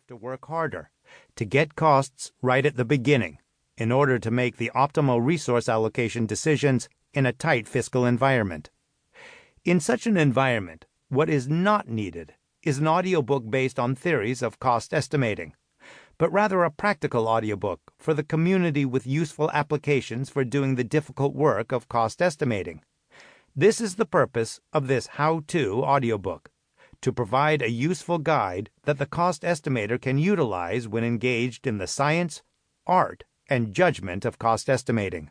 have to work harder to get costs right at the beginning in order to make the optimal resource allocation decisions in a tight fiscal environment. In such an environment, what is not needed is an audiobook based on theories of cost estimating, but rather a practical audiobook for the community with useful applications for doing the difficult work of cost estimating. This is the purpose of this how-to audiobook, to provide a useful guide that the cost estimator can utilize when engaged in the science, art, and judgment of cost estimating.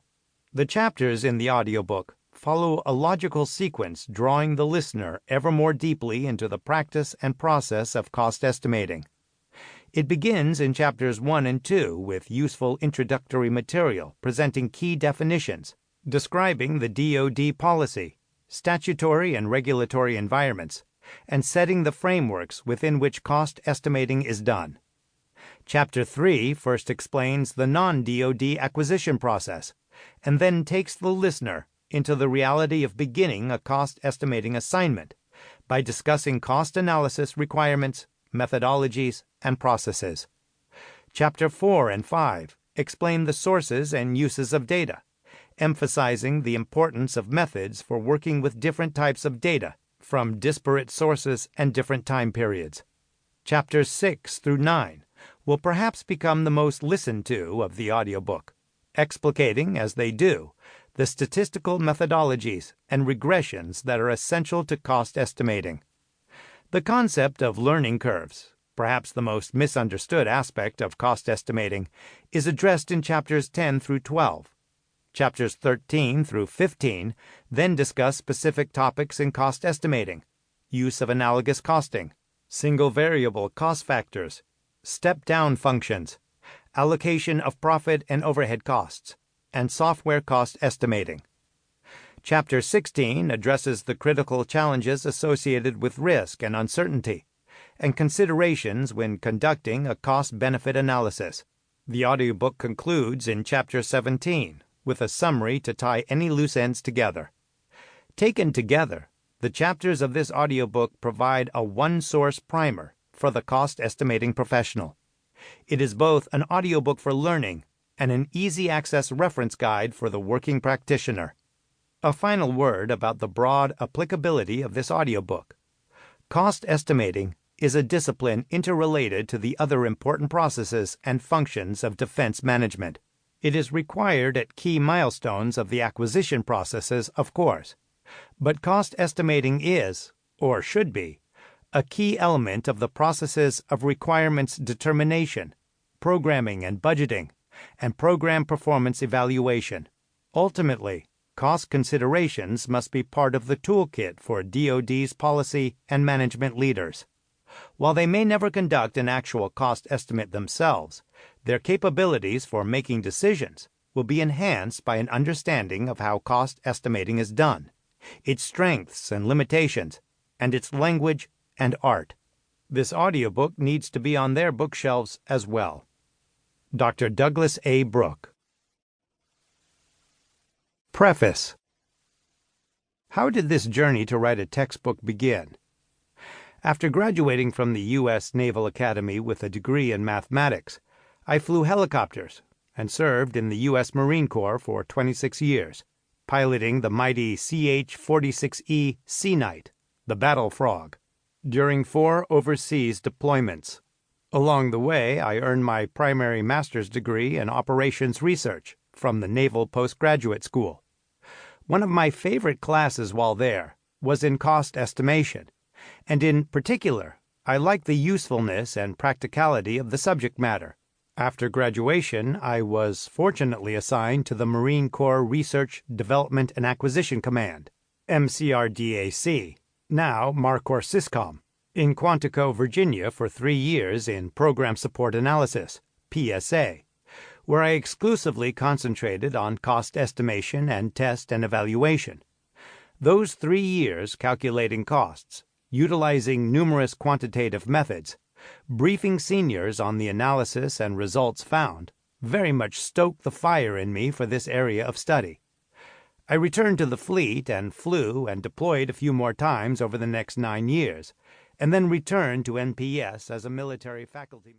The chapters in the audiobook follow a logical sequence drawing the listener ever more deeply into the practice and process of cost estimating. It begins in chapters 1 and 2 with useful introductory material presenting key definitions, describing the DoD policy, statutory and regulatory environments, and setting the frameworks within which cost estimating is done. Chapter 3 first explains the non-DoD acquisition process, and then takes the listener into the reality of beginning a cost estimating assignment by discussing cost analysis requirements, methodologies, and processes. Chapter 4 and 5 explain the sources and uses of data, emphasizing the importance of methods for working with different types of data from disparate sources and different time periods. Chapters 6 through 9 will perhaps become the most listened to of the audiobook, explicating, as they do, the statistical methodologies and regressions that are essential to cost estimating. The concept of learning curves, perhaps the most misunderstood aspect of cost estimating, is addressed in chapters 10 through 12. Chapters 13 through 15 then discuss specific topics in cost estimating, use of analogous costing, single variable cost factors, step-down functions, allocation of profit and overhead costs, and software cost estimating. Chapter 16 addresses the critical challenges associated with risk and uncertainty, and considerations when conducting a cost-benefit analysis. The audiobook concludes in Chapter 17 with a summary to tie any loose ends together. Taken together, the chapters of this audiobook provide a one-source primer for the cost estimating professional. It is both an audiobook for learning and an easy-access reference guide for the working practitioner. A final word about the broad applicability of this audiobook. Cost estimating is a discipline interrelated to the other important processes and functions of defense management. It is required at key milestones of the acquisition processes, of course, but cost estimating is, or should be, a key element of the processes of requirements determination, programming and budgeting, and program performance evaluation. Ultimately, cost considerations must be part of the toolkit for DoD's policy and management leaders. While they may never conduct an actual cost estimate themselves, their capabilities for making decisions will be enhanced by an understanding of how cost estimating is done, its strengths and limitations, and its language and art. This audiobook needs to be on their bookshelves as well. Dr. Douglas A. Brooke. Preface. How did this journey to write a textbook begin? After graduating from the U.S. Naval Academy with a degree in mathematics, I flew helicopters and served in the U.S. Marine Corps for 26 years, piloting the mighty CH-46E Sea Knight, the Battle Frog, during 4 overseas deployments. Along the way, I earned my primary master's degree in operations research from the Naval Postgraduate School. One of my favorite classes while there was in cost estimation, and in particular, I liked the usefulness and practicality of the subject matter. After graduation, I was fortunately assigned to the Marine Corps Research, Development, and Acquisition Command, MCRDAC, now MARCOR-SYSCOM, in Quantico, Virginia for 3 years in Program Support Analysis, PSA, where I exclusively concentrated on cost estimation and test and evaluation. Those 3 years calculating costs, utilizing numerous quantitative methods, briefing seniors on the analysis and results found, very much stoked the fire in me for this area of study. I returned to the fleet and flew and deployed a few more times over the next 9 years, and then returned to NPS as a military faculty.